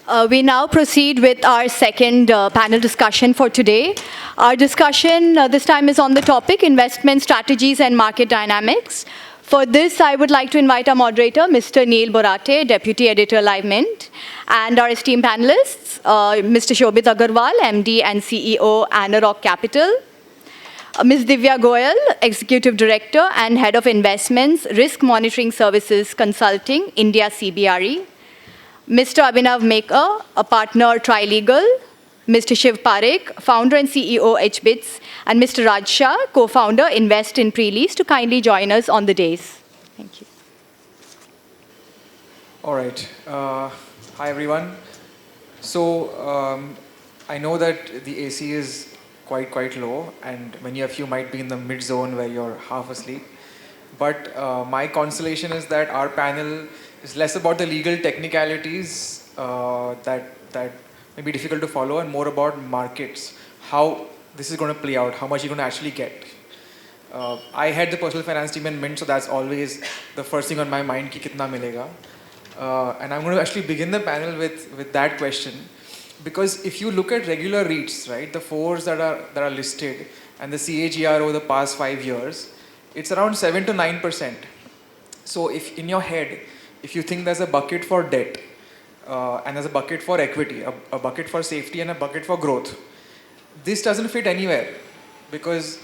We now proceed with our second panel discussion for today. Our discussion this time is on the topic investment strategies and market dynamics. For this, I would like to invite our moderator, Mr. Neil Borate, Deputy Editor, LiveMint, and our esteemed panelists, Mr. Shobit Agarwal, MD and CEO, Anarok Capital, Ms. Divya Goyal, Executive Director and Head of Investments, Risk Monitoring Services Consulting, India CBRE, Mr. Abhinav Mekar, a partner Trilegal, Mr. Shiv Parekh, founder and CEO HBits, and Mr. Raj Shah, co-founder Invest in Prelease, to kindly join us on the days. Thank you. All right. Hi, everyone. So I know that the AC is quite low, and many of you might be in the mid-zone where you're half asleep. But my consolation is that our panel is less about the legal technicalities that may be difficult to follow, and more about markets, how this is going to play out, how much you're going to actually get. I head the personal finance team in Mint, so that's always the first thing on my mind, ki kitna milega. And I'm going to actually begin the panel with that question, because if you look at regular REITs, right, the fours that are listed, and the CAGR over the past 5 years, it's around 7 to 9%. So if in your head, if you think there's a bucket for debt, and there's a bucket for equity, a bucket for safety, and a bucket for growth, this doesn't fit anywhere, because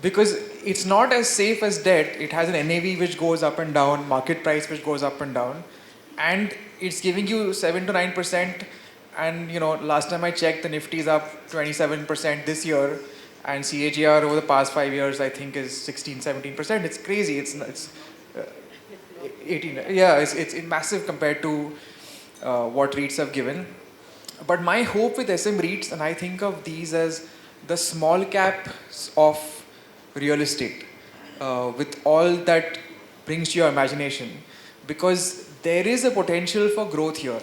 it's not as safe as debt. It has an NAV which goes up and down, market price which goes up and down, and it's giving you 7 to 9%. And last time I checked, the Nifty is up 27% this year, and CAGR over the past 5 years I think is 16-17%. It's crazy. It's 18. Yeah, it's massive compared to what REITs have given. But my hope with SM REITs, and I think of these as the small caps of real estate, with all that brings to your imagination, because there is a potential for growth here.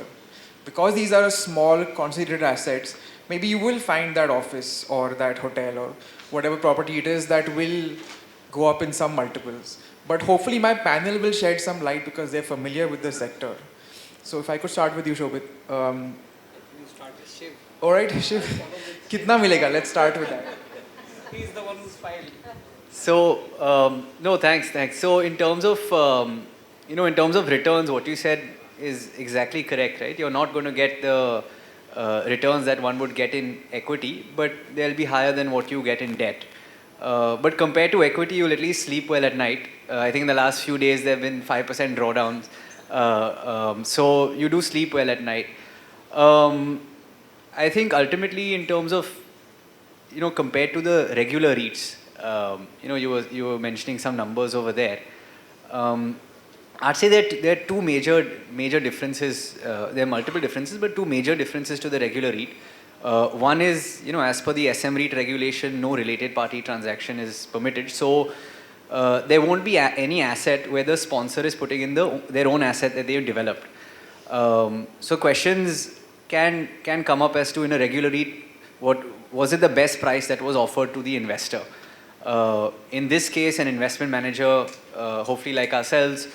Because these are small concentrated assets, maybe you will find that office or that hotel or whatever property it is that will go up in some multiples. But hopefully my panel will shed some light because they're familiar with the sector. So if I could start with you, Shobit. You start with Shiv. All right, Shiv. Kitna milega? Let's start with that. He's the one who's filed. So, no, thanks. So in terms of, in terms of returns, what you said is exactly correct, right? You're not going to get the returns that one would get in equity, but they'll be higher than what you get in debt. But compared to equity, you'll at least sleep well at night. I think in the last few days, there have been 5% drawdowns. So you do sleep well at night. I think ultimately in terms of, compared to the regular REITs, you were mentioning some numbers over there. I'd say that there are two major differences. There are multiple differences, but two major differences to the regular REIT. One is, as per the SM REIT regulation, no related party transaction is permitted. So there won't be any asset where the sponsor is putting in their own asset that they've developed. So questions can come up as to, in a regular REIT, what was it the best price that was offered to the investor? In this case, an investment manager, hopefully like ourselves,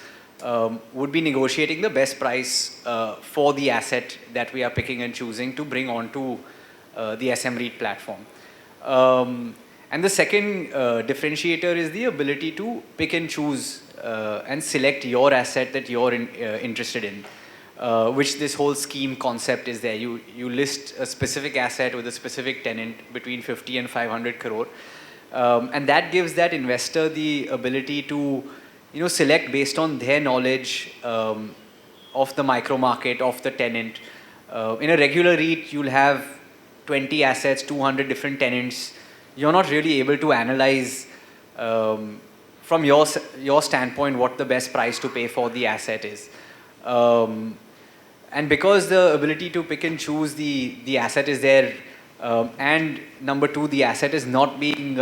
would be negotiating the best price for the asset that we are picking and choosing to bring onto the SM REIT platform. And the second differentiator is the ability to pick and choose and select your asset that you're interested in, which this whole scheme concept is there. You list a specific asset with a specific tenant between 50 and 500 crore. And that gives that investor the ability to select based on their knowledge of the micro market, of the tenant. In a regular REIT, you'll have 20 assets, 200 different tenants. You're not really able to analyze from your standpoint what the best price to pay for the asset is. And because the ability to pick and choose the asset is there, and number two, the asset is not being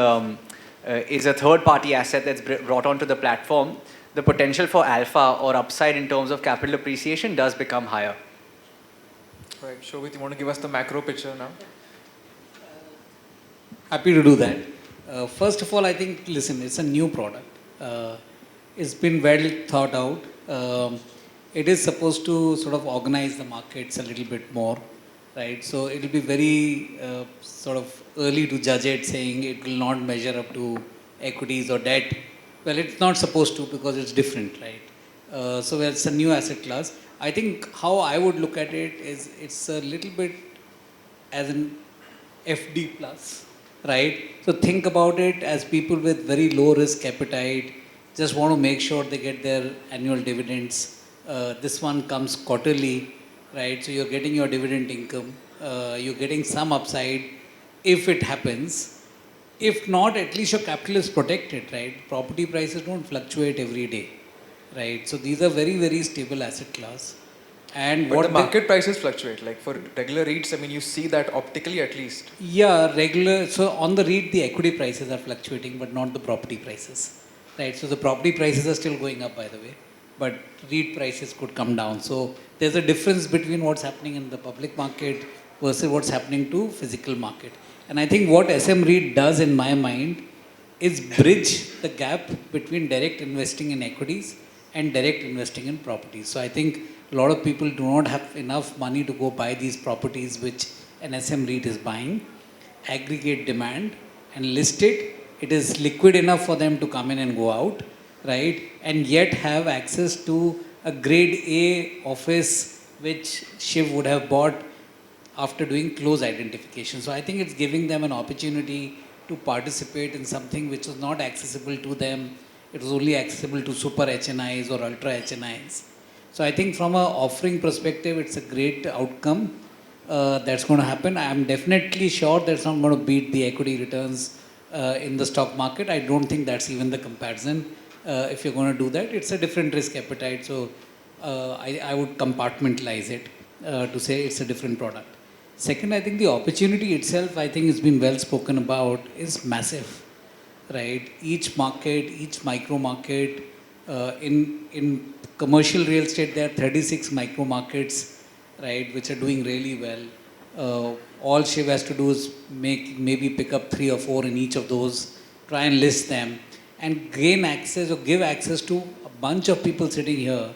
is a third-party asset that's brought onto the platform, the potential for alpha or upside in terms of capital appreciation does become higher. Right, Shobit, you want to give us the macro picture now? Happy to do that. First of all, I think, listen, it's a new product. It's been well thought out. it is supposed to sort of organize the markets a little bit more, right? So it will be very sort of early to judge it, saying it will not measure up to equities or debt. Well, it's not supposed to because it's different, right? So it's a new asset class. I think how I would look at it is it's a little bit as an FD plus, right? So think about it as people with very low risk appetite just want to make sure they get their annual dividends. This one comes quarterly, right? So you're getting your dividend income. You're getting some upside if it happens. If not, at least your capital is protected, right? Property prices don't fluctuate every day, right? So these are very, very stable asset class. And But what the market prices fluctuate. Like for regular REITs, I mean, you see that optically at least. Yeah, regular. So on the REIT, the equity prices are fluctuating, but not the property prices, right? So the property prices are still going up, by the way, but REIT prices could come down. So there's a difference between what's happening in the public market versus what's happening to physical market. And I think what SM REIT does, in my mind, is bridge the gap between direct investing in equities and direct investing in properties. So I think a lot of people do not have enough money to go buy these properties which an SM REIT is buying, aggregate demand and list it. It is liquid enough for them to come in and go out, right? And yet have access to a grade A office which Shiv would have bought after doing close identification. So I think it's giving them an opportunity to participate in something which was not accessible to them. It was only accessible to super HNIs or ultra HNIs. So I think from an offering perspective, it's a great outcome that's going to happen. I'm definitely sure that's not going to beat the equity returns in the stock market. I don't think that's even the comparison. If you're going to do that, it's a different risk appetite. So I would compartmentalize it to say it's a different product. Second, I think the opportunity itself, I think it's been well spoken about, is massive, right? Each market, each micro market, in commercial real estate, there are 36 micro markets, right, which are doing really well. All Shiv has to do is maybe pick up 3 or 4 in each of those, try and list them, and gain access or give access to a bunch of people sitting here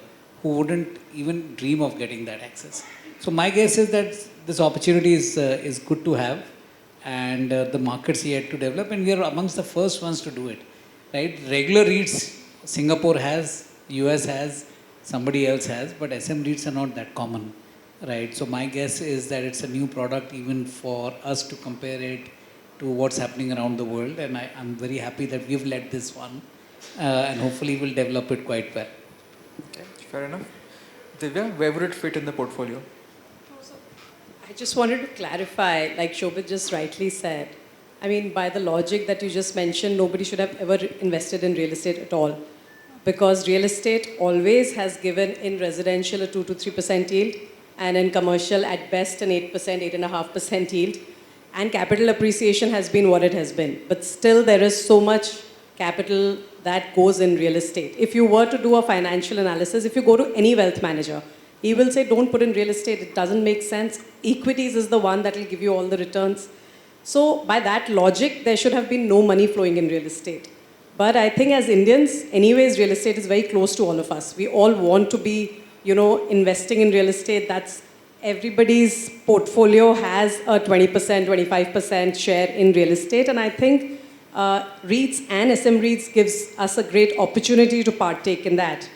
who wouldn't even dream of getting that access. So my guess is that this opportunity is good to have, and the market's yet to develop, and we are amongst the first ones to do it, right? Regular REITs, Singapore has, US has, somebody else has, but SM REITs are not that common, right? So my guess is that it's a new product even for us to compare it to what's happening around the world, and I'm very happy that we've led this one, and hopefully we'll develop it quite well. Okay, fair enough. Divya, where would it fit in the portfolio? I just wanted to clarify, like Shobhit just rightly said, I mean, by the logic that you just mentioned, nobody should have ever invested in real estate at all. Because real estate always has given in residential a 2 to 3% yield, and in commercial at best an 8%, 8.5% yield. And capital appreciation has been what it has been. But still there is so much capital that goes in real estate. If you were to do a financial analysis, if you go to any wealth manager, he will say, don't put in real estate, it doesn't make sense. Equities is the one that will give you all the returns. So by that logic, there should have been no money flowing in real estate. But I think as Indians, anyways, real estate is very close to all of us. We all want to be, investing in real estate. That's everybody's portfolio has a 20%, 25% share in real estate. And I think REITs and SM REITs gives us a great opportunity to partake in that,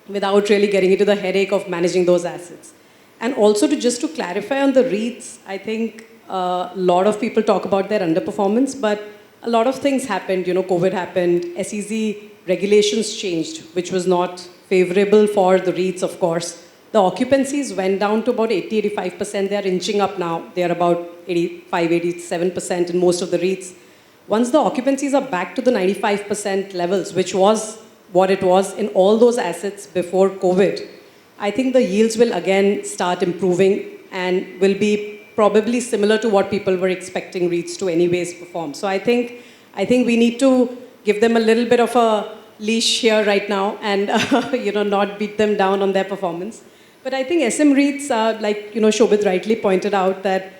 without really getting into the headache of managing those assets. And also just to clarify on the REITs, I think a lot of people talk about their underperformance, but a lot of things happened. COVID happened, SEZ regulations changed, which was not favorable for the REITs, of course. The occupancies went down to about 80-85%. They are inching up now. They are about 85-87% in most of the REITs. Once the occupancies are back to the 95% levels, which was what it was in all those assets before COVID, I think the yields will again start improving and will be probably similar to what people were expecting REITs to anyways perform. So I think we need to give them a little bit of a leash here right now and not beat them down on their performance. But I think SM REITs, like Shobhit rightly pointed out that,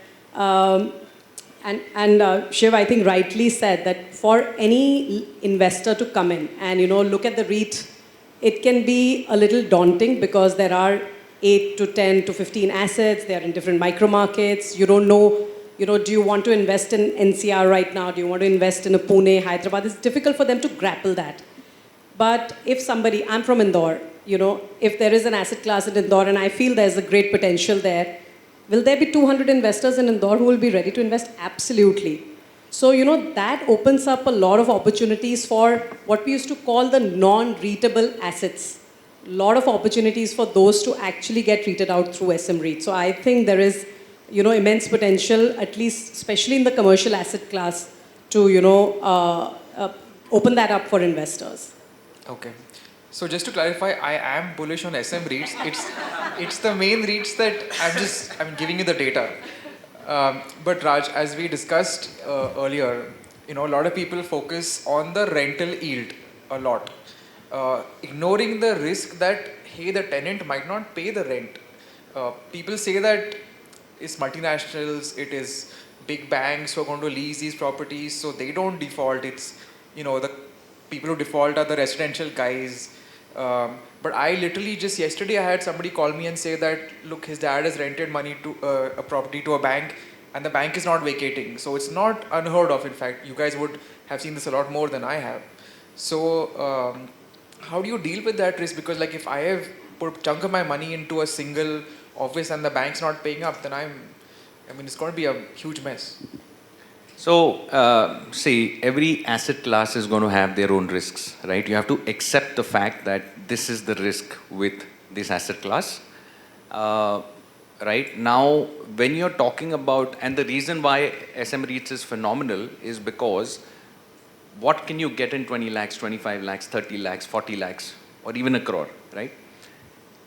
Shiv I think rightly said that for any investor to come in and look at the REIT it can be a little daunting because there are 8 to 10 to 15 assets. They are in different micro markets. You don't know, do you want to invest in NCR right now? Do you want to invest in a Pune, Hyderabad? It's difficult for them to grapple that. But if somebody, I'm from Indore, if there is an asset class in Indore and I feel there's a great potential there, will there be 200 investors in Indore who will be ready to invest? Absolutely. So, that opens up a lot of opportunities for what we used to call the non-REITable assets. A lot of opportunities for those to actually get REITed out through SM REIT. So I think there is, immense potential, at least especially in the commercial asset class, to, open that up for investors. Okay. So just to clarify, I am bullish on SM REITs. It's the main REITs that I'm giving you the data. But Raj, as we discussed earlier, a lot of people focus on the rental yield a lot, ignoring the risk that, hey, the tenant might not pay the rent. People say that it's multinationals, it is big banks who are going to lease these properties, so they don't default. It's, the people who default are the residential guys. But I literally just yesterday I had somebody call me and say that, look, his dad has rented money to a property to a bank and the bank is not vacating. So it's not unheard of. In fact, you guys would have seen this a lot more than I have. So how do you deal with that risk? Because like if I have put a chunk of my money into a single office and the bank's not paying up, then it's going to be a huge mess. So, see, every asset class is going to have their own risks, right? You have to accept the fact that this is the risk with this asset class. Right? Now, when you're talking about, and the reason why SM REITs is phenomenal is because what can you get in 20 lakhs, 25 lakhs, 30 lakhs, 40 lakhs, or even a crore, right?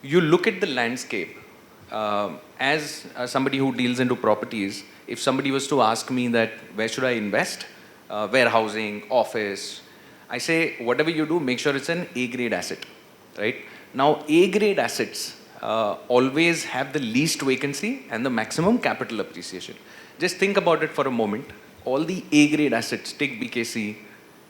You look at the landscape. As somebody who deals into properties, if somebody was to ask me that where should I invest, warehousing, office, I say whatever you do, make sure it's an A-grade asset, right? Now A-grade assets always have the least vacancy and the maximum capital appreciation. Just think about it for a moment. All the A-grade assets, take BKC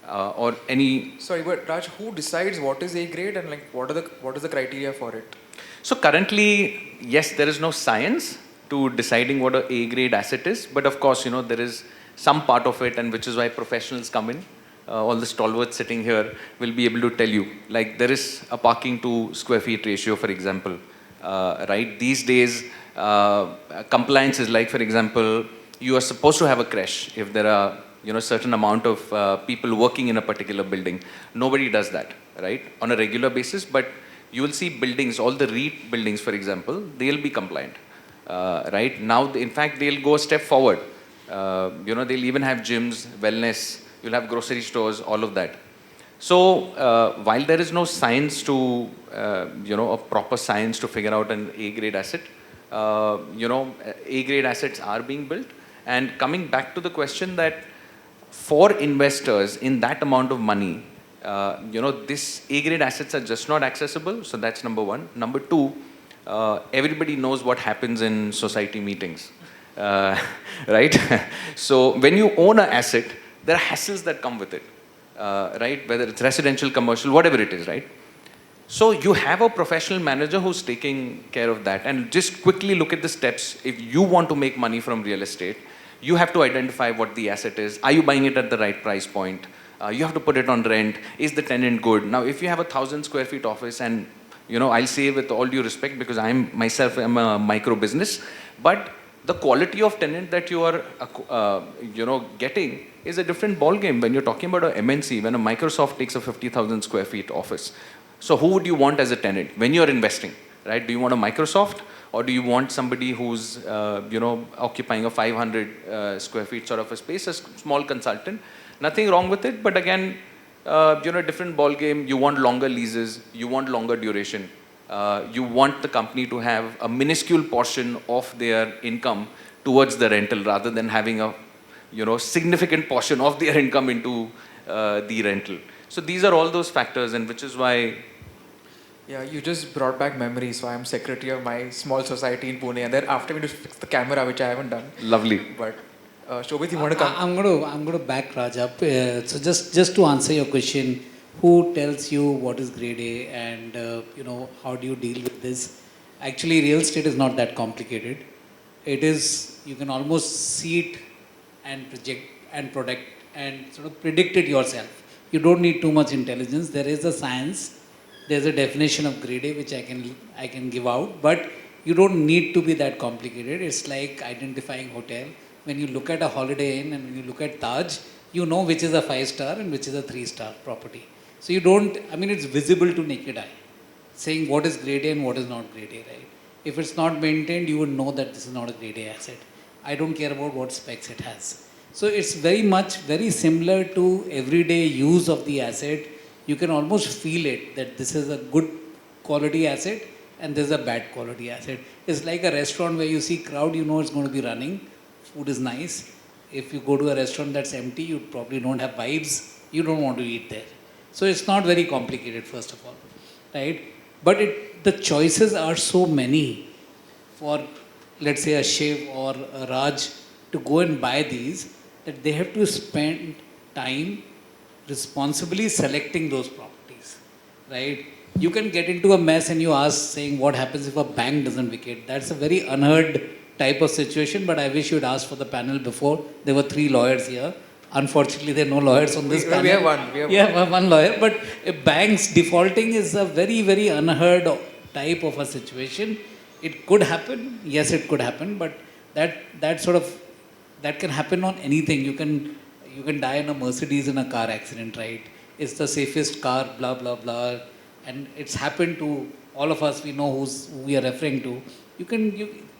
or any... Sorry, but Raj, who decides what is A-grade and like what is the criteria for it? So currently, yes, there is no science to deciding what an A-grade asset is, but of course, there is some part of it, and which is why professionals come in. All the stalwarts sitting here will be able to tell you, like there is a parking to square feet ratio, for example, right? These days, compliance is like, for example, you are supposed to have a creche if there are, certain amount of people working in a particular building. Nobody does that, right? On a regular basis, but you will see buildings, all the REIT buildings, for example, they'll be compliant. Right? Now, in fact, they'll go a step forward. They'll even have gyms, wellness, you'll have grocery stores, all of that. So, while there is no science to, a proper science to figure out an A-grade asset, A-grade assets are being built. And coming back to the question that for investors in that amount of money, this A-grade assets are just not accessible. So that's number one. Number two, everybody knows what happens in society meetings, right? So when you own an asset, there are hassles that come with it, right? Whether it's residential, commercial, whatever it is, right? So you have a professional manager who's taking care of that. And just quickly look at the steps. If you want to make money from real estate, you have to identify what the asset is. Are you buying it at the right price point? You have to put it on rent. Is the tenant good? Now, if you have 1,000 square feet office, and I'll say with all due respect, because I'm a micro business, but the quality of tenant that you are, getting is a different ball game when you're talking about a MNC, when a Microsoft takes a 50,000 square feet office. So who would you want as a tenant when you're investing, right? Do you want a Microsoft, or do you want somebody who's, occupying a 500 square feet sort of a space, a small consultant? Nothing wrong with it, but again, different ball game. You want longer leases, you want longer duration. You want the company to have a minuscule portion of their income towards the rental rather than having a, significant portion of their income into the rental. So these are all those factors, and which is why... Yeah, you just brought back memories. So I'm secretary of my small society in Pune, and then after me to fix the camera, which I haven't done. Lovely. But Shobhit, you want to come? I'm going to back Raj up. So just to answer your question, who tells you what is grade A and how do you deal with this? Actually, real estate is not that complicated. It is, you can almost see it and project and predict and sort of predict it yourself. You don't need too much intelligence. There is a science. There's a definition of grade A which I can give out, but you don't need to be that complicated. It's like identifying hotel. When you look at a Holiday Inn and when you look at Taj, you know which is a 5-star and which is a 3-star property. So you don't, I mean, it's visible to naked eye, saying what is grade A and what is not grade A, right? If it's not maintained, you would know that this is not a grade A asset. I don't care about what specs it has. So it's very similar to everyday use of the asset. You can almost feel it that this is a good quality asset and this is a bad quality asset. It's like a restaurant where you see crowd, you know it's going to be running. Food is nice. If you go to a restaurant that's empty, you probably don't have vibes. You don't want to eat there. So it's not very complicated, first of all, right? But the choices are so many for, let's say, a Shiv or a Raj to go and buy these that they have to spend time responsibly selecting those properties, right? You can get into a mess and you ask saying what happens if a bank doesn't vacate. That's a very unheard type of situation, but I wish you'd asked for the panel before. There were 3 lawyers here. Unfortunately, there are no lawyers on this panel. We have one. We have one lawyer. But banks defaulting is a very, very unheard type of a situation. It could happen. Yes, it could happen. But that can happen on anything. You can die in a Mercedes in a car accident, right? It's the safest car, blah, blah, blah. And it's happened to all of us. We know who we are referring to.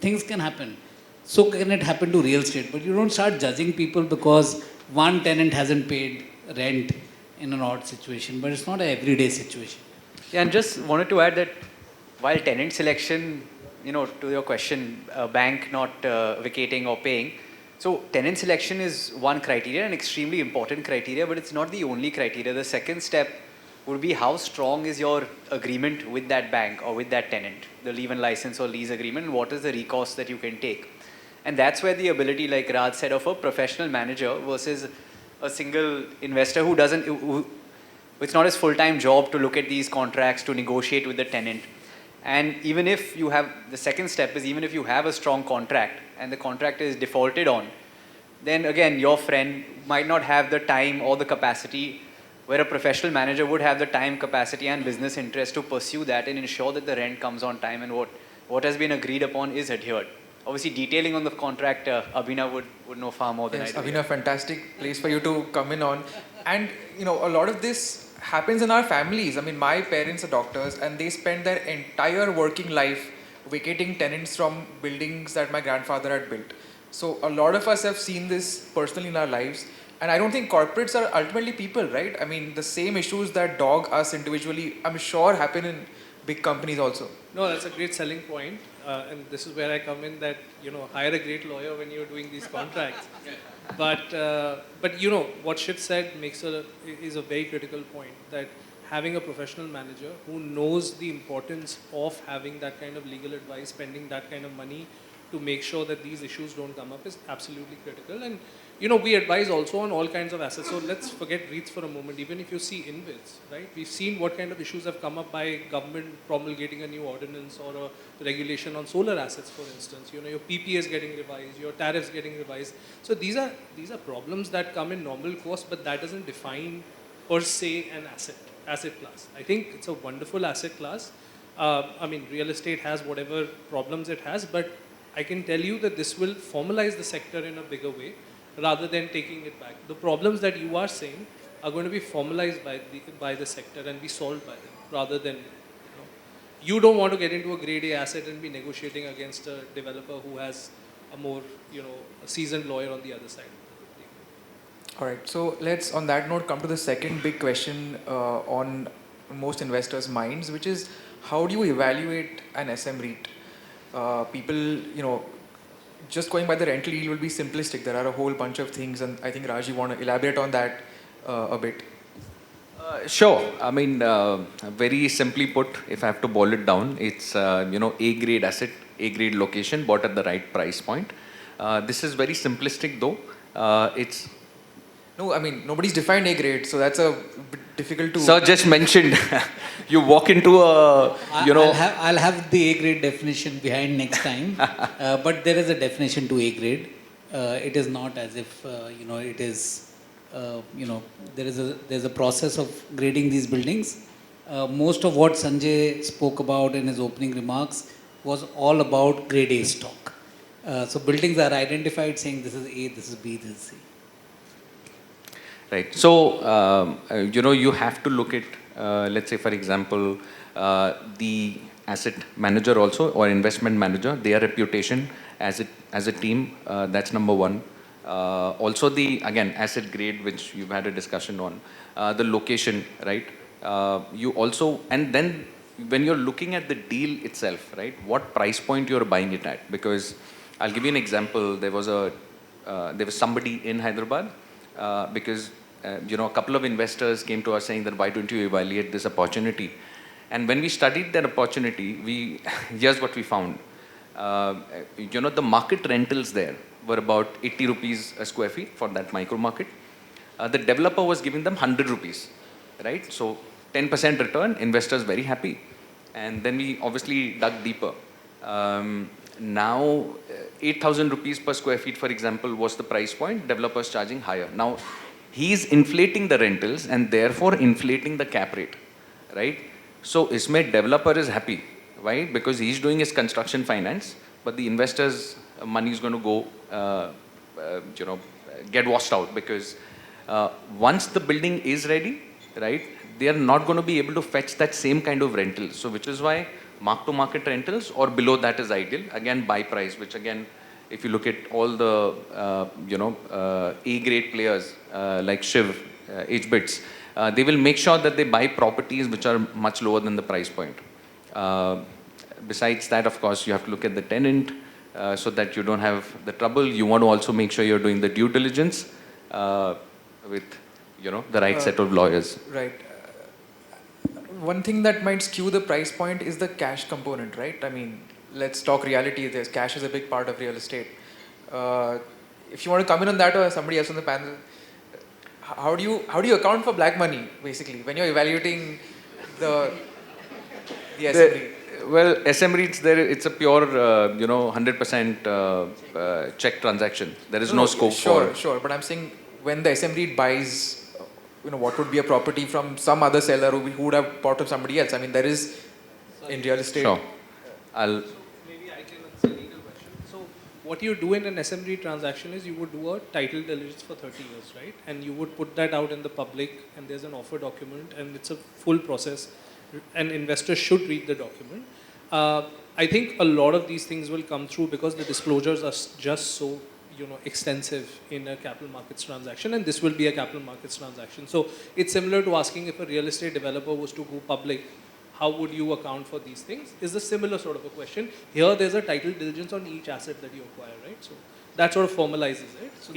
Things can happen. So can it happen to real estate. But you don't start judging people because one tenant hasn't paid rent in an odd situation, but it's not an everyday situation. Yeah, and just wanted to add that while tenant selection, to your question, bank not vacating or paying, so tenant selection is one criteria, an extremely important criteria, but it's not the only criteria. The second step would be how strong is your agreement with that bank or with that tenant, the leave and license or lease agreement, and what is the recourse that you can take. And that's where the ability, like Raj said, of a professional manager versus a single investor who it's not his full-time job to look at these contracts, to negotiate with the tenant. And even if you have, the second step is even if you have a strong contract and the contract is defaulted on, then again, your friend might not have the time or the capacity where a professional manager would have the time, capacity and business interest to pursue that and ensure that the rent comes on time and what has been agreed upon is adhered. Obviously, detailing on the contract, Abhinav would know far more than I do. Abhinav, fantastic place for you to come in on. And, a lot of this happens in our families. I mean, my parents are doctors and they spend their entire working life vacating tenants from buildings that my grandfather had built. So a lot of us have seen this personally in our lives. And I don't think corporates are ultimately people, right? I mean, the same issues that dog us individually, I'm sure happen in big companies also. No, that's a great selling point. And this is where I come in that, hire a great lawyer when you're doing these contracts. But what Shiv said is a very critical point, that having a professional manager who knows the importance of having that kind of legal advice, spending that kind of money to make sure that these issues don't come up is absolutely critical. And we advise also on all kinds of assets. So let's forget REITs for a moment. Even if you see InvITs, right? We've seen what kind of issues have come up by government promulgating a new ordinance or a regulation on solar assets, for instance. Your PPA is getting revised, your tariffs getting revised. So these are problems that come in normal course, but that doesn't define per se an asset class. I think it's a wonderful asset class. Real estate has whatever problems it has, but I can tell you that this will formalize the sector in a bigger way rather than taking it back. The problems that you are saying are going to be formalized by the sector and be solved by them rather than, you don't want to get into a grade A asset and be negotiating against a developer who has a more, a seasoned lawyer on the other side. All right, so let's, on that note, come to the second big question on most investors' minds, which is how do you evaluate an SM REIT? People, just going by the rental yield will be simplistic. There are a whole bunch of things, and I think Raj, you want to elaborate on that a bit. Sure. Very simply put, if I have to boil it down, it's A-grade asset, A-grade location, bought at the right price point. This is very simplistic though. No, I mean, nobody's defined A grade, so that's a bit difficult to... Sir just mentioned, you walk into a, I'll have the A grade definition behind next time. But there is a definition to A grade. It is not as if, it is, there's a process of grading these buildings. Most of what Sanjay spoke about in his opening remarks was all about grade A stock. So buildings are identified saying this is A, this is B, this is C. Right. So, you have to look at, let's say, for example, the asset manager also or investment manager, their reputation as a team, that's number one. Also again, asset grade, which you've had a discussion on, the location, right? You also, and then when you're looking at the deal itself, right, what price point you're buying it at? Because I'll give you an example. There was somebody in Hyderabad, because a couple of investors came to us saying that why don't you evaluate this opportunity? And when we studied that opportunity, here's what we found. The market rentals there were about 80 rupees a square feet for that micro market. The developer was giving them 100 rupees, right? So 10% return, investors very happy. And then we obviously dug deeper. Now, 8,000 rupees per square feet, for example, was the price point, developers charging higher. Now, he's inflating the rentals and therefore inflating the cap rate, right? So, isme developer is happy, right? Because he's doing his construction finance, but the investor's money is going to go, get washed out because once the building is ready, right, they are not going to be able to fetch that same kind of rental. So, which is why mark-to-market rentals or below that is ideal. Again, buy price, which again, if you look at all the, A-grade players like Shiv, H-Bits, they will make sure that they buy properties which are much lower than the price point. Besides that, of course, you have to look at the tenant so that you don't have the trouble. You want to also make sure you're doing the due diligence with, the right set of lawyers. Right. One thing that might skew the price point is the cash component, right? I mean, let's talk reality. There's cash is a big part of real estate. If you want to come in on that or somebody else on the panel, how do you account for black money basically when you're evaluating the SM REIT? Well, SM REITs, it's a pure, 100% check transaction. There is no scope for... Sure. But I'm saying when the SM REIT buys, what would be a property from some other seller who would have bought from somebody else. I mean, there is in real estate. Sure. Maybe I can answer a legal question. So, what you do in an SM REIT transaction is you would do a title diligence for 30 years, right? And you would put that out in the public, and there's an offer document, and it's a full process. An investor should read the document. I think a lot of these things will come through because the disclosures are just so extensive in a capital markets transaction, and this will be a capital markets transaction. So it's similar to asking if a real estate developer was to go public, how would you account for these things? Is a similar sort of a question. Here there's a title diligence on each asset that you acquire, right? So that sort of formalizes it. So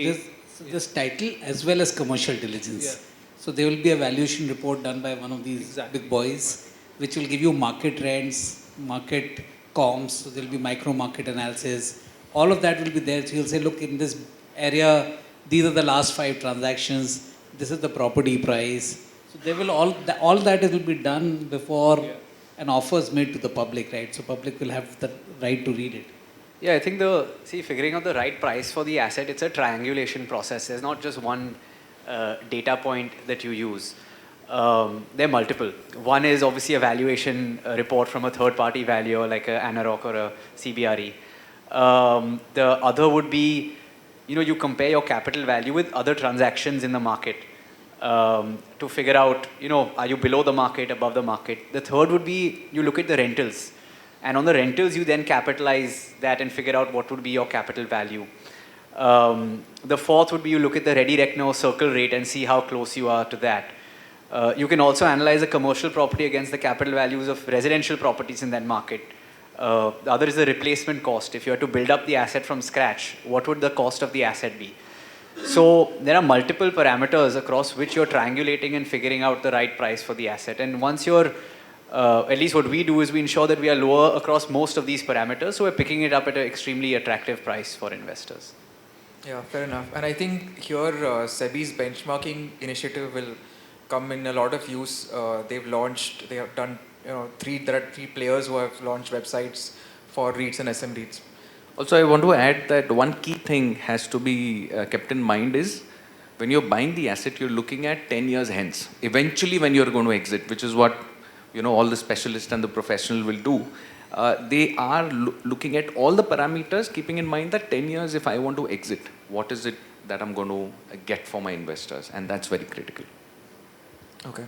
this title as well as commercial diligence. Yeah. So there will be a valuation report done by one of these big boys, which will give you market rents, market comps, so there will be micro market analysis. All of that will be there. So you'll say, look, in this area, these are the last 5 transactions. This is the property price. So they will all that will be done before an offer is made to the public, right? So public will have the right to read it. Yeah, I think figuring out the right price for the asset, it's a triangulation process. There's not just one data point that you use. There are multiple. One is obviously a valuation report from a third-party valuer like a ANAROC or a CBRE. The other would be, you compare your capital value with other transactions in the market to figure out, are you below the market, above the market. The third would be you look at the rentals. And on the rentals, you then capitalize that and figure out what would be your capital value. The fourth would be you look at the ready reckoner circle rate and see how close you are to that. You can also analyze a commercial property against the capital values of residential properties in that market. The other is the replacement cost. If you had to build up the asset from scratch, what would the cost of the asset be? So there are multiple parameters across which you're triangulating and figuring out the right price for the asset. And once you're, at least what we do is we ensure that we are lower across most of these parameters. So we're picking it up at an extremely attractive price for investors. Yeah, fair enough. And I think here SEBI's benchmarking initiative will come in a lot of use. They have done, there are three players who have launched websites for REITs and SM REITs. Also, I want to add that one key thing has to be kept in mind is when you're buying the asset, you're looking at 10 years hence. Eventually, when you're going to exit, which is what all the specialists and the professional will do, they are looking at all the parameters, keeping in mind that 10 years, if I want to exit, what is it that I'm going to get for my investors? And that's very critical. Okay.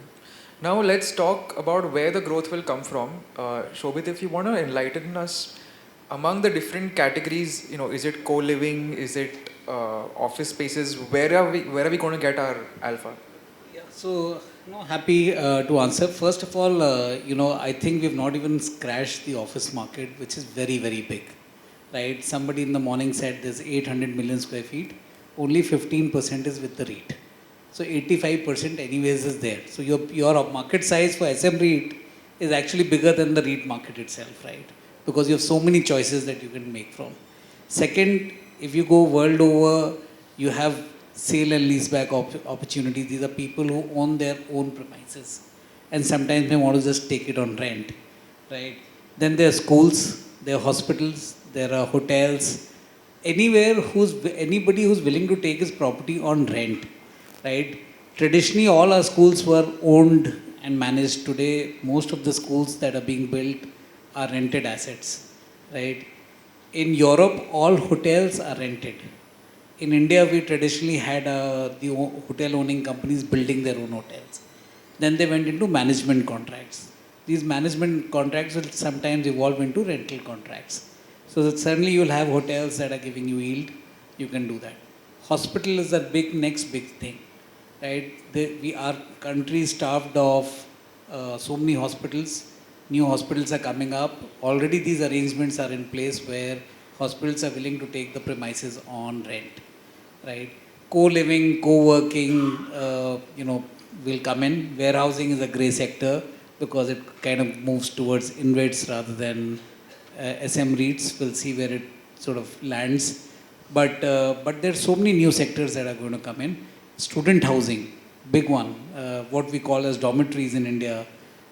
Now let's talk about where the growth will come from. Shobit, if you want to enlighten us among the different categories, is it co-living? Is it office spaces? Where are we going to get our alpha? Yeah, so happy to answer. First of all, I think we've not even scratched the office market, which is very, very big, right? Somebody in the morning said there's 800 million square feet. Only 15% is with the REIT. So 85% anyways is there. So your market size for SM REIT is actually bigger than the REIT market itself, right? Because you have so many choices that you can make from. Second, if you go world over, you have sale and leaseback opportunities. These are people who own their own premises and sometimes may want to just take it on rent, right? Then there are schools, there are hospitals, there are hotels, anybody who's willing to take his property on rent, right? Traditionally, all our schools were owned and managed. Today, most of the schools that are being built are rented assets, right? In Europe, all hotels are rented. In India, we traditionally had the hotel owning companies building their own hotels. Then they went into management contracts. These management contracts will sometimes evolve into rental contracts. So that certainly you'll have hotels that are giving you yield. You can do that. Hospital is the next big thing, right? Our country is starved of so many hospitals. New hospitals are coming up. Already these arrangements are in place where hospitals are willing to take the premises on rent, right? Co-living, co-working, will come in. Warehousing is a grey sector because it kind of moves towards InvITs rather than SM REITs. We'll see where it sort of lands. But there's so many new sectors that are going to come in. Student housing, big one. What we call as dormitories in India,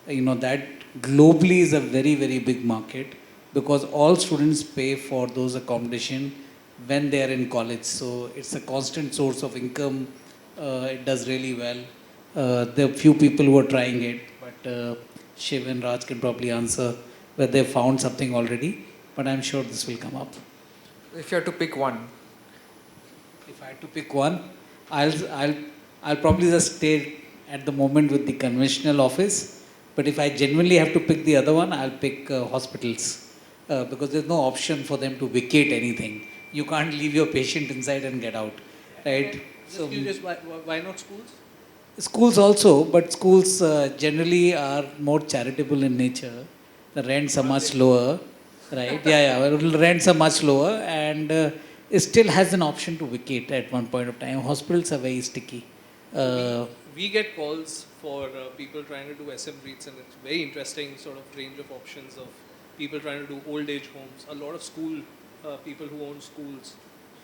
that globally is a very, very big market because all students pay for those accommodation when they are in college. So it's a constant source of income. It does really well. There are few people who are trying it, but Shiv and Raj can probably answer whether they found something already. But I'm sure this will come up. If you had to pick one. If I had to pick one, I'll probably just stay at the moment with the conventional office. But if I genuinely have to pick the other one, I'll pick hospitals because there's no option for them to vacate anything. You can't leave your patient inside and get out, right? So why not schools? Schools also, but schools generally are more charitable in nature. The rents are much lower, right? Rents are much lower and it still has an option to vacate at one point of time. Hospitals are very sticky. We get calls for people trying to do SM REITs, and it's very interesting sort of range of options of people trying to do old age homes. A lot of school people who own schools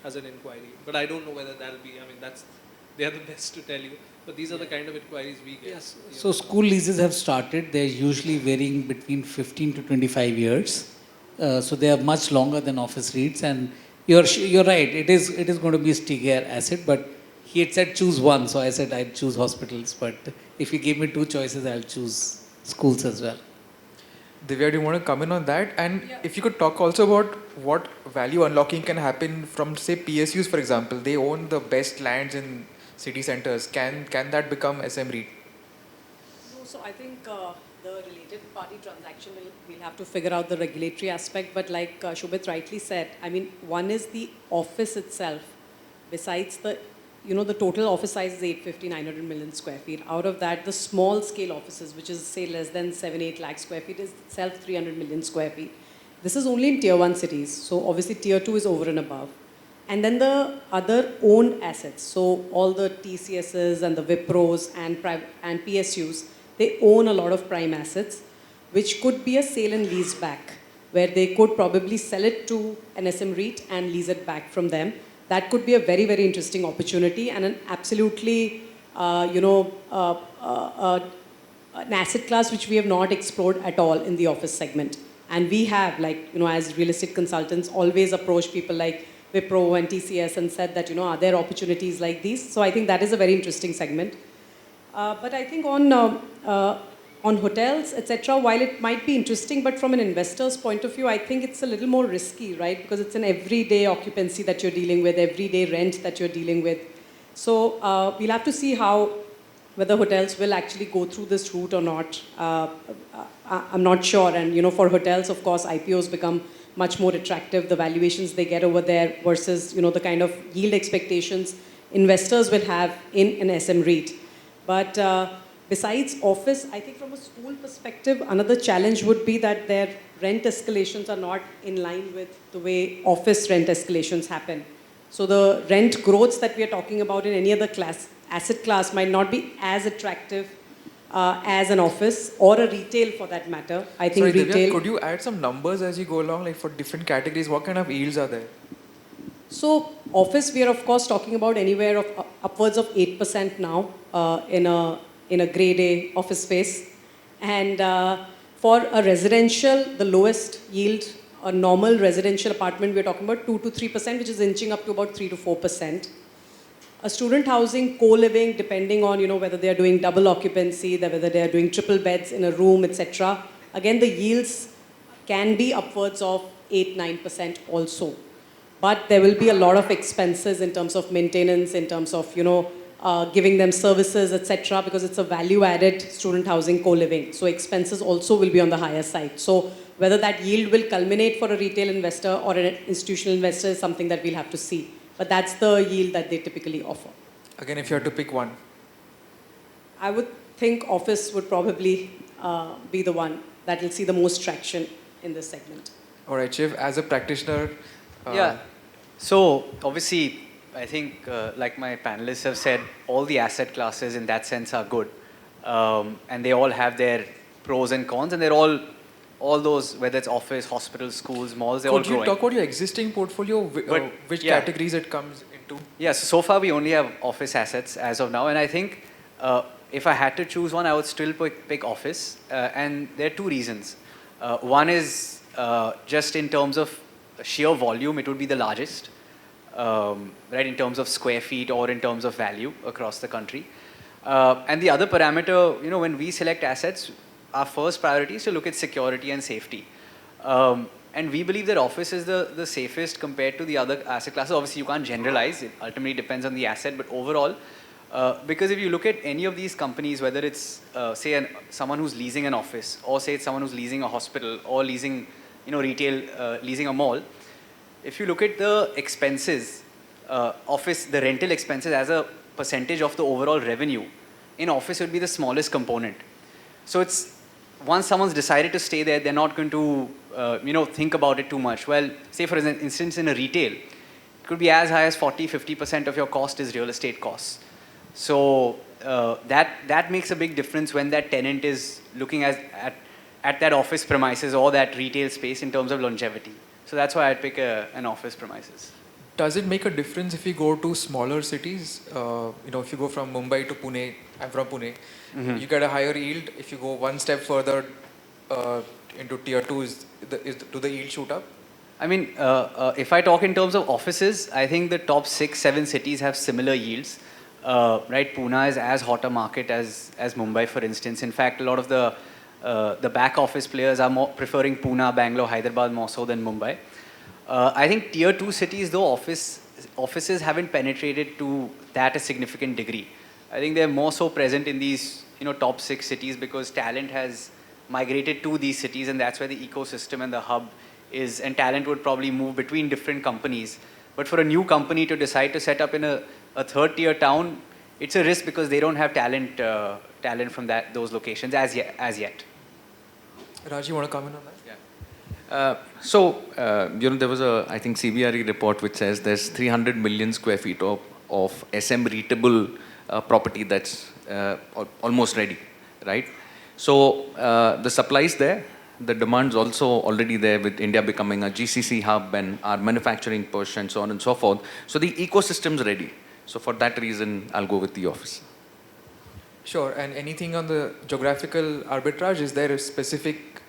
has an inquiry, but I don't know whether that'll be. I mean, they are the best to tell you. But these are the kind of inquiries we get. Yes. So school leases have started. They're usually varying between 15 to 25 years. So they are much longer than office REITs. And you're right. It is going to be a stickier asset. But he had said choose one. So I said I'd choose hospitals. But if he gave me two choices, I'll choose schools as well. Divya, do you want to come in on that? And if you could talk also about what value unlocking can happen from, say, PSUs, for example. They own the best lands in city centers. Can that become SM REIT? No, so I think the related party transaction we'll have to figure out the regulatory aspect. But like Shobit rightly said, I mean, one is the office itself. Besides the total office size is 900 million square feet. Out of that, the small scale offices, which is say less than 7-8 lakh square feet, is itself 300 million square feet. This is only in tier 1 cities. So obviously tier 2 is over and above. And then the other owned assets, so all the TCSs and the Wipros and PSUs, they own a lot of prime assets, which could be a sale and lease back, where they could probably sell it to an SM REIT and lease it back from them. that could be a very, very interesting opportunity and an absolutely, you know, an asset class which we have not explored at all in the office segment. And we have, like, you know, as real estate consultants, always approached people like Wipro and TCS and said that, you know, are there opportunities like these? So I think that is a very interesting segment. But I think on hotels, etc., while it might be interesting, but from an investor's point of view, I think it's a little more risky, right? Because it's an everyday occupancy that you're dealing with, everyday rent that you're dealing with. So we'll have to see whether hotels will actually go through this route or not. I'm not sure. And, you know, for hotels, of course, IPOs become much more attractive. The valuations they get over there versus, you know, the kind of yield expectations investors will have in an SM REIT. But besides office, I think from a school perspective, another challenge would be that their rent escalations are not in line with the way office rent escalations happen. So the rent growths that we are talking about in any other asset class might not be as attractive as an office or a retail for that matter. I think Sorry, retail... Divya, could you add some numbers as you go along, like for different categories, what kind of yields are there? So office, we are of course talking about anywhere of upwards of 8% now in a grade A office space. And for a residential, the lowest yield, a normal residential apartment, we're talking about 2 to 3%, which is inching up to about 3 to 4%. A student housing, co-living, depending on, you know, whether they are doing double occupancy, whether they are doing triple beds in a room, etc. Again, the yields can be upwards of 8-9% also. But there will be a lot of expenses in terms of maintenance, in terms of, you know, giving them services, etc., because it's a value-added student housing co-living. So expenses also will be on the higher side. So whether that yield will culminate for a retail investor or an institutional investor is something that we'll have to see. But that's the yield that they typically offer. Again, if you had to pick one. I would think office would probably be the one that will see the most traction in this segment. All right, Shiv, as a practitioner... Yeah. So obviously, I think like my panelists have said, all the asset classes in that sense are good. And they all have their pros and cons, and they're all those, whether it's office, hospitals, schools, malls, they're all growing. Could you talk about your existing portfolio, which categories it comes into? Yes, so far we only have office assets as of now, and I think if I had to choose one, I would still pick office, and there are two reasons. One is just in terms of sheer volume, it would be the largest, right, in terms of square feet or in terms of value across the country. And the other parameter, you know, when we select assets, our first priority is to look at security and safety. And we believe that office is the safest compared to the other asset classes. Obviously, you can't generalize. It ultimately depends on the asset. But overall, because if you look at any of these companies, whether it's, say, someone who's leasing an office, or say it's someone who's leasing a hospital, or leasing, you know, retail, leasing a mall, if you look at the expenses, the rental expenses as a percentage of the overall revenue, in office it would be the smallest component. So it's, once someone's decided to stay there, they're not going to, you know, think about it too much. Well, say for instance in a retail, it could be as high as 40-50% of your cost is real estate costs. So that makes a big difference when that tenant is looking at that office premises or that retail space in terms of longevity. So that's why I'd pick an office premises. Does it make a difference if you go to smaller cities? You know, if you go from Mumbai to Pune, I'm from Pune, you get a higher yield. If you go one step further into tier 2, do the yield shoot up? I mean, if I talk in terms of offices, I think the top 6-7 cities have similar yields. Right, Pune is as hot a market as Mumbai, for instance. In fact, a lot of the back office players are more preferring Pune, Bangalore, Hyderabad more so than Mumbai. I think tier 2 cities, though, offices haven't penetrated to that a significant degree. I think they're more so present in these, you know, top 6 cities because talent has migrated to these cities, and that's where the ecosystem and the hub is. And talent would probably move between different companies. But for a new company to decide to set up in a third-tier town, it's a risk because they don't have talent from those locations as yet. Raj, you want to comment on that? You know, there was I think, CBRE report which says there's 300 million square feet of SM REITable property that's almost ready, right? So the supply is there, the demand's also already there with India becoming a GCC hub and our manufacturing push and so on and so forth. So the ecosystem's ready. So for that reason, I'll go with the office. Sure. And anything on the geographical arbitrage? Is there a specific,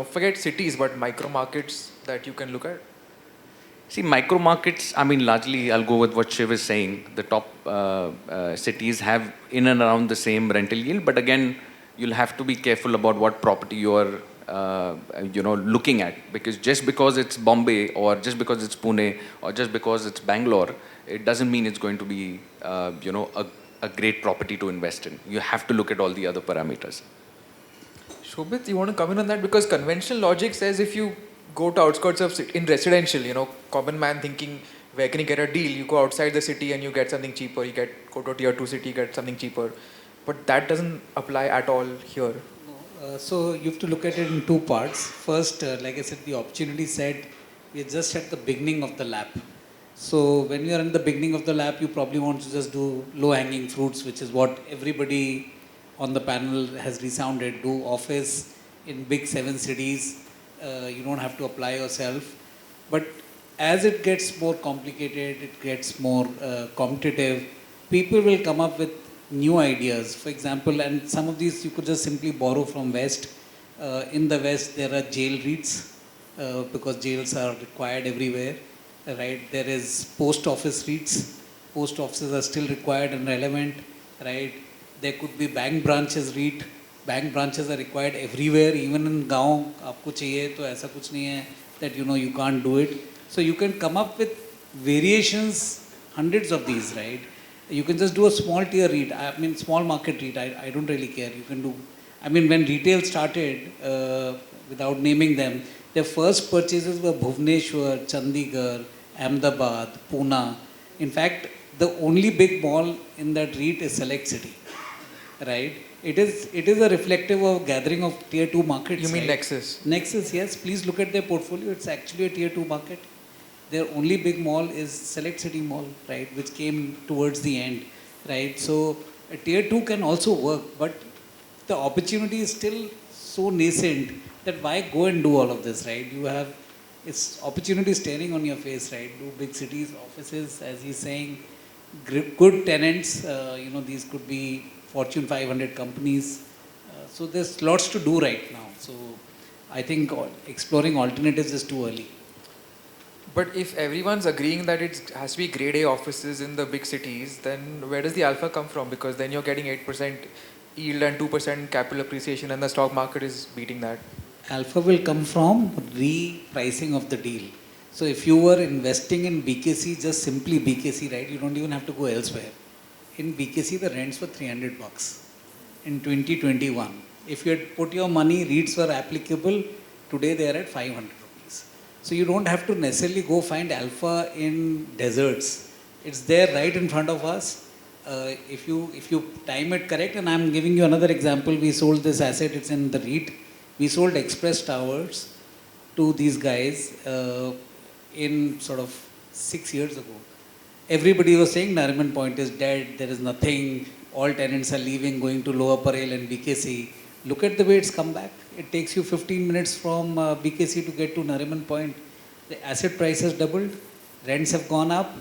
forget cities, but micro markets that you can look at? See, micro markets, I mean, largely I'll go with what Shiv is saying. The top cities have in and around the same rental yield, but again, you'll have to be careful about what property you're, looking at. Because just because it's Bombay or just because it's Pune or just because it's Bangalore, it doesn't mean it's going to be, a great property to invest in. You have to look at all the other parameters. Shobit, you want to come in on that? Because conventional logic says if you go to outskirts of in residential, common man thinking, where can you get a deal? You go outside the city and you get something cheaper. Go to a tier 2 city, get something cheaper. But that doesn't apply at all here. So you have to look at it in two parts. First, like I said, the opportunity said we are just at the beginning of the lap. So when you are in the beginning of the lap, you probably want to just do low-hanging fruits, which is what everybody on the panel has resounded. Do office in big 7 cities. You don't have to apply yourself. But as it gets more complicated, it gets more competitive, people will come up with new ideas. For example, and some of these you could just simply borrow from West. In the West, there are jail REITs because jails are required everywhere. Right? There is post office REITs. Post offices are still required and relevant. Right? There could be bank branches REIT. Bank branches are required everywhere, even in गाँव आपको चाहिए तो ऐसा कुछ नहीं है that you can't do it. So you can come up with variations, hundreds of these, right? You can just do a small tier REIT. I mean, small market REIT. I don't really care. You can do. I mean, when retail started, without naming them, their first purchases were Bhubaneswar, Chandigarh, Ahmedabad, Pune. In fact, the only big mall in that REIT is Select City, right? It is a reflective of gathering of tier 2 markets. You mean right? Nexus? Nexus, yes. Please look at their portfolio. It's actually a tier 2 market. Their only big mall is Select City Mall, right, which came towards the end, right? So a tier 2 can also work, but the opportunity is still so nascent that why go and do all of this, right? You have, it's opportunity staring on your face, right? Do big cities, offices, as he's saying, good tenants, these could be Fortune 500 companies. So there's lots to do right now. So I think exploring alternatives is too early. But if everyone's agreeing that it has to be grade A offices in the big cities, then where does the alpha come from? Because then you're getting 8% yield and 2% capital appreciation and the stock market is beating that. Alpha will come from repricing of the deal. So if you were investing in BKC, just simply BKC, right? You don't even have to go elsewhere. In BKC, the rents were $300 in 2021. If you had put your money, REITs were applicable. Today they are at 500 rupees. So you don't have to necessarily go find alpha in deserts. It's there right in front of us. If you time it correct, and I'm giving you another example. We sold this asset. It's in the REIT. We sold Express Towers to these guys in sort of 6 years ago. Everybody was saying Nariman Point is dead, there is nothing, all tenants are leaving, going to Lower Parel and BKC. Look at the way it's come back. It takes you 15 minutes from BKC to get to Nariman Point. The asset price has doubled, rents have gone up,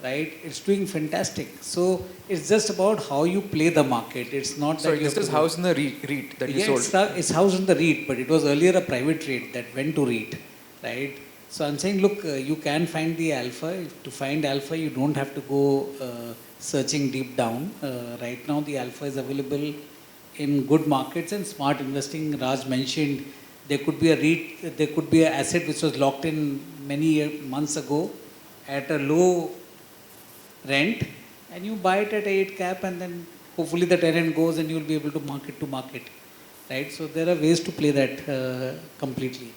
right? It's doing fantastic. So it's just about how you play the market. It's not Sorry, that you this is housed in the REIT that you sold. It's housed in the REIT, but it was earlier a private REIT that went to REIT, right? So I'm saying, look, you can find the alpha. To find alpha, you don't have to go searching deep down. Right now, the alpha is available in good markets and smart investing. Raj mentioned there could be a REIT, there could be an asset which was locked in many months ago at a low rent, and you buy it at 8 cap, and then hopefully the tenant goes and you'll be able to market, right? So there are ways to play that completely.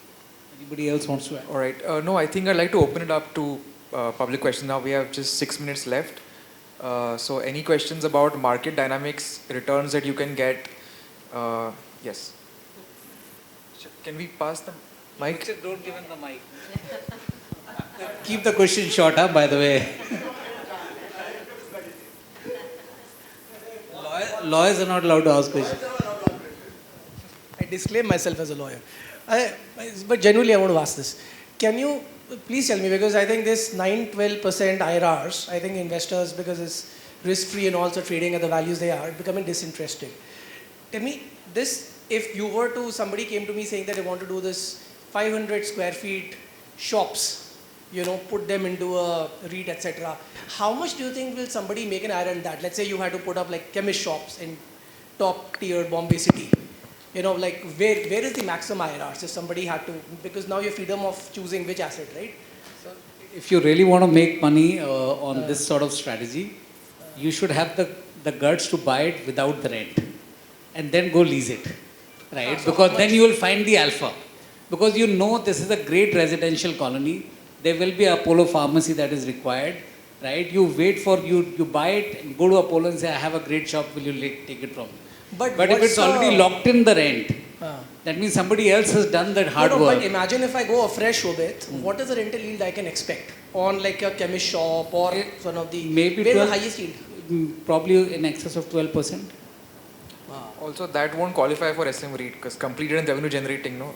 Anybody else wants to add? All right. No, I think I'd like to open it up to public questions now. We have just 6 minutes left. So any questions about market dynamics, returns that you can get? Yes. Can we pass the mic? Don't give him the mic. Keep the question short, by the way. Lawyers are not allowed to ask questions. I disclaim myself as a lawyer. But genuinely, I want to ask this. Can you please tell me, because I think this 9-12% IRRs, I think investors, because it's risk-free and also trading at the values they are, becoming disinterested. Tell me, this, if you were to, somebody came to me saying that they want to do this 500 square feet shops, you know, put them into a REIT, etc. How much do you think will somebody make an IRR on that? Let's say you had to put up like chemist shops in top tier Bombay city. You know, like where is the maximum IRRs if somebody had to, because now you have freedom of choosing which asset, right? So, if you really want to make money on this sort of strategy, you should have the guts to buy it without the rent and then go lease it, right? So because then you will find the alpha. Because you know this is a great residential colony. There will be a Apollo pharmacy that is required, right? You wait for, you buy it and go to Apollo and say, I have a great shop, will you take it from me? But if it's already locked in the rent, that means somebody else has done that hard work. But imagine if I go afresh, Shobit, what is the rental yield I can expect on like a chemist shop or one of the, maybe where is the highest yield? Probably in excess of 12%. Also, that won't qualify for SM REIT because completed and revenue generating, no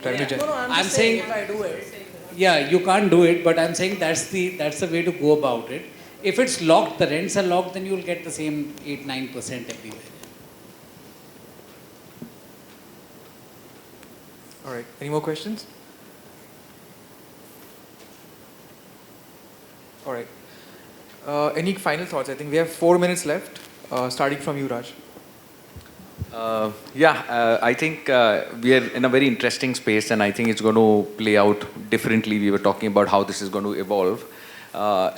revenue generating. No, I'm I'm just saying saying- if I do it. Yeah, you can't do it, but I'm saying that's the way to go about it. If it's locked, the rents are locked, then you will get the same 8-9% everywhere. All right. Any more questions? All right. Any final thoughts? I think we have 4 minutes left, starting from you, Raj. I think we are in a very interesting space, and I think it's going to play out differently. We were talking about how this is going to evolve.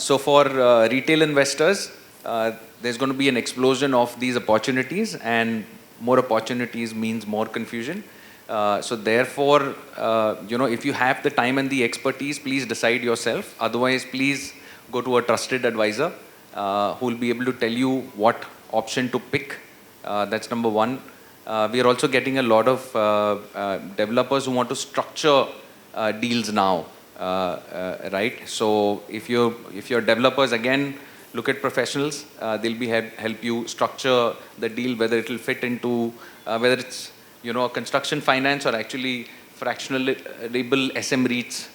So for retail investors, there's going to be an explosion of these opportunities, and more opportunities means more confusion. So therefore, if you have the time and the expertise, please decide yourself. Otherwise, please go to a trusted advisor who will be able to tell you what option to pick. That's number one. We are also getting a lot of developers who want to structure deals now, right? So if you're developers, again, look at professionals. They'll be help you structure the deal, whether it will fit into, whether it's a construction finance or actually fractionable SM REITs,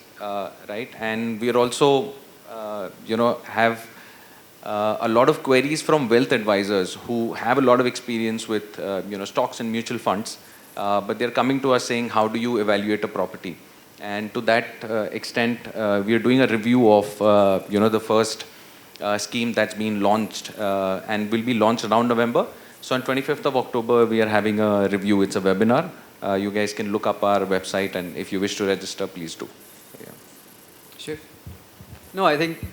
right? And we are also, have a lot of queries from wealth advisors who have a lot of experience with, stocks and mutual funds, but they're coming to us saying, how do you evaluate a property? And to that extent, we are doing a review of, the first scheme that's been launched and will be launched around November. So on 25th of October, we are having a review. It's a webinar. You guys can look up our website, and if you wish to register, please do. Yeah. Shiv? No, I think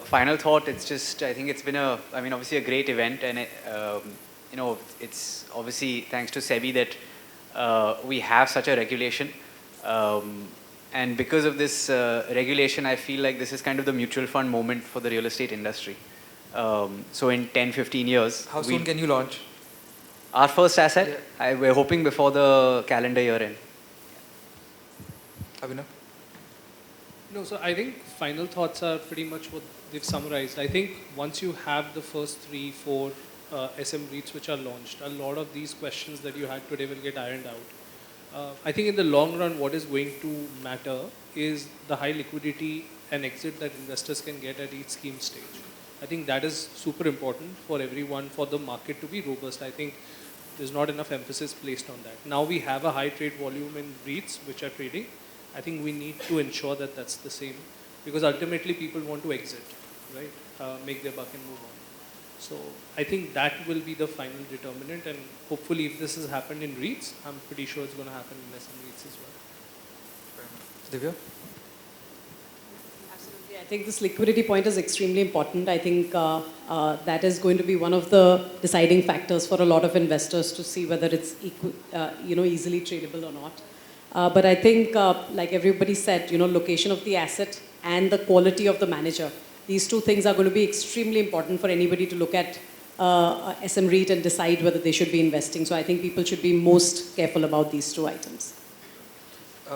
final thought. I think it's been obviously a great event, and it's obviously thanks to SEBI that we have such a regulation, and because of this regulation, I feel like this is kind of the mutual fund moment for the real estate industry. So in 10-15 years, How soon can you launch? Our first asset, we're hoping before the calendar year end. Abhinav? No, so I think final thoughts are pretty much what they've summarized. I think once you have the first 3-4 SM REITs which are launched, a lot of these questions that you had today will get ironed out. I think in the long run, what is going to matter is the high liquidity and exit that investors can get at each scheme stage. I think that is super important for everyone, for the market to be robust. I think there's not enough emphasis placed on that. Now we have a high trade volume in REITs which are trading. I think we need to ensure that that's the same, because ultimately people want to exit, right? Make their buck and move on. So I think that will be the final determinant, and hopefully if this has happened in REITs, I'm pretty sure it's going to happen in SM REITs as well. Divya? Absolutely. I think this liquidity point is extremely important. I think that is going to be one of the deciding factors for a lot of investors to see whether it's easily tradable or not. But I think, like everybody said, location of the asset and the quality of the manager. These two things are going to be extremely important for anybody to look at SM REIT and decide whether they should be investing. So I think people should be most careful about these two items.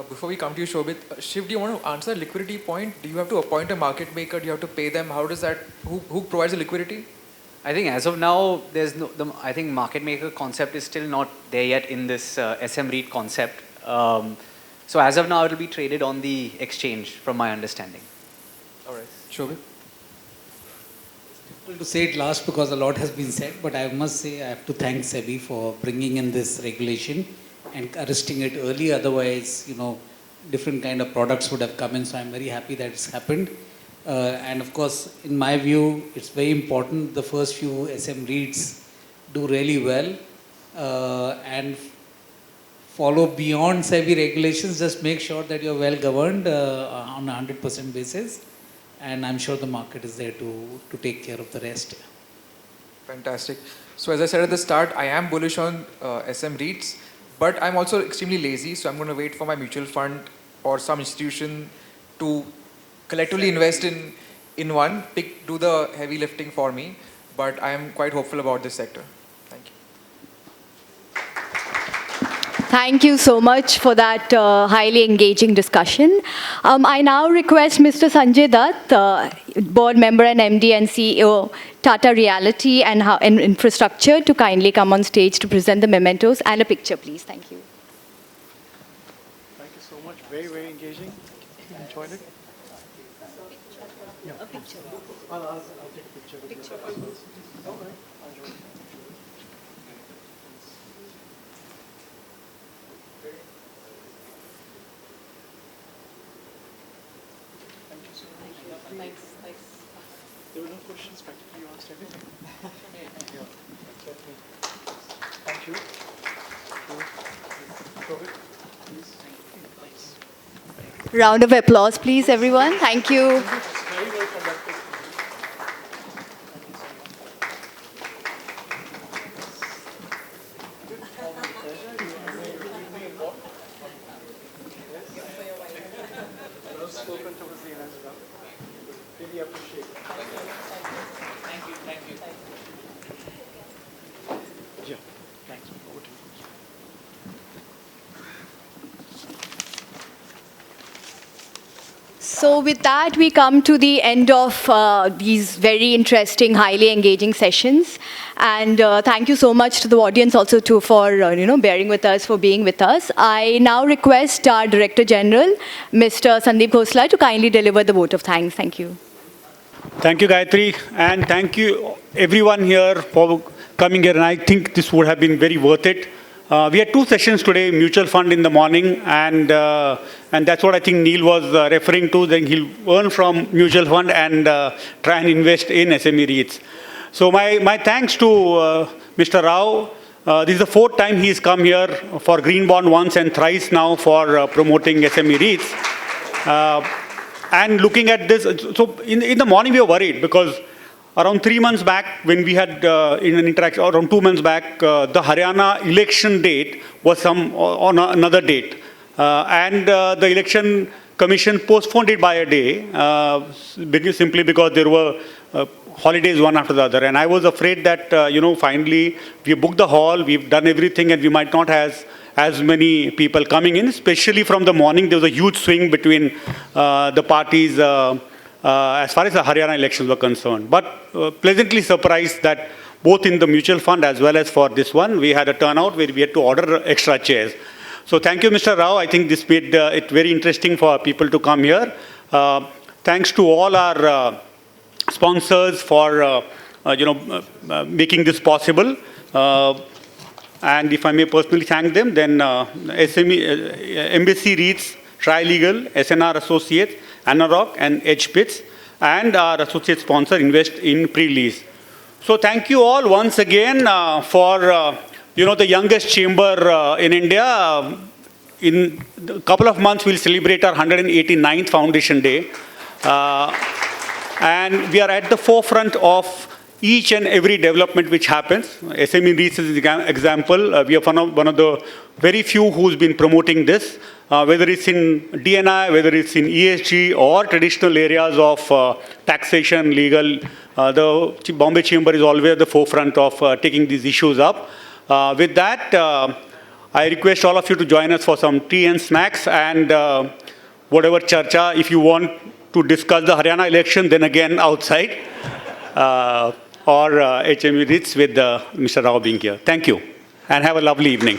Before we come to you, Shobit, Shiv, do you want to answer the liquidity point? Do you have to appoint a market maker? Do you have to pay them? How does that, who provides the liquidity? I think as of now, I think market maker concept is still not there yet in this SM REIT concept. So as of now, it will be traded on the exchange, from my understanding. All right. Shobit? To say it last because a lot has been said, but I must say I have to thank SEBI for bringing in this regulation and arresting it early. Otherwise, different kind of products would have come in. So I'm very happy that it's happened. And of course, in my view, it's very important the first few SM REITs do really well and follow beyond SEBI regulations. Just make sure that you're well governed on a 100% basis. And I'm sure the market is there to take care of the rest. Fantastic. So as I said at the start, I am bullish on SM REITs, but I'm also extremely lazy, so I'm going to wait for my mutual fund or some institution to collectively invest in one, do the heavy lifting for me, but I am quite hopeful about this sector. Thank you. Thank you so much for that highly engaging discussion. I now request Mr. Sanjay Dutt, board member and MD and CEO, Tata Realty and Infrastructure, to kindly come on stage to present the mementos and a picture, please. Thank you. Thank you so much. Very, very engaging. Enjoyed it. Yeah. A picture. I'll take a picture with you. Okay. Thanks. There were no questions, practically you asked everything. Yeah, exactly. Thank you. Please. Round of applause, please, everyone. Thank you. Very well conducted. Spoken towards the end as well. Really appreciate it. Thank you. Yeah, thanks. Over to you. So with that, we come to the end of these very interesting, highly engaging sessions. And thank you so much to the audience also too for bearing with us, for being with us. I now request our Director General, Mr. Sandeep Khosla, to kindly deliver the vote of thanks. Thank you. Thank you, Gayatri, and thank you everyone here for coming here. And I think this would have been very worth it. We had two sessions today, mutual fund in the morning, and that's what I think Neil was referring to. Then he'll earn from mutual fund and try and invest in SME REITs. So my thanks to Mr. Rao. This is the fourth time he's come here for Green Bond once and thrice now for promoting SME REITs. And looking at this, so in the morning we were worried because around 3 months back, when we had in an interaction, around 2 months back, the Haryana election date was on another date. And the election commission postponed it by a day, simply because there were holidays one after the other. And I was afraid that, finally, we booked the hall, we've done everything, and we might not have as many people coming in, especially from the morning. There was a huge swing between the parties as far as the Haryana elections were concerned. But pleasantly surprised that both in the mutual fund as well as for this one, we had a turnout where we had to order extra chairs. So thank you, Mr. Rao. I think this made it very interesting for people to come here. Thanks to all our sponsors for making this possible. And if I may personally thank them, then Embassy REITs, Trilegal, SNR Associates, Anarok and HPITS, and our associate sponsor Invest in Pre-Lease. So thank you all once again for the youngest chamber in India. In a couple of months, we'll celebrate our 189th Foundation Day. And we are at the forefront of each and every development which happens. SME REITs is an example. We are one of the very few who's been promoting this, whether it's in DNI, whether it's in ESG or traditional areas of taxation, legal. The Bombay Chamber is always at the forefront of taking these issues up. With that, I request all of you to join us for some tea and snacks and whatever charcha. If you want to discuss the Haryana election, then again outside. Or HME REITs with Mr. Rao being here. Thank you, and have a lovely evening.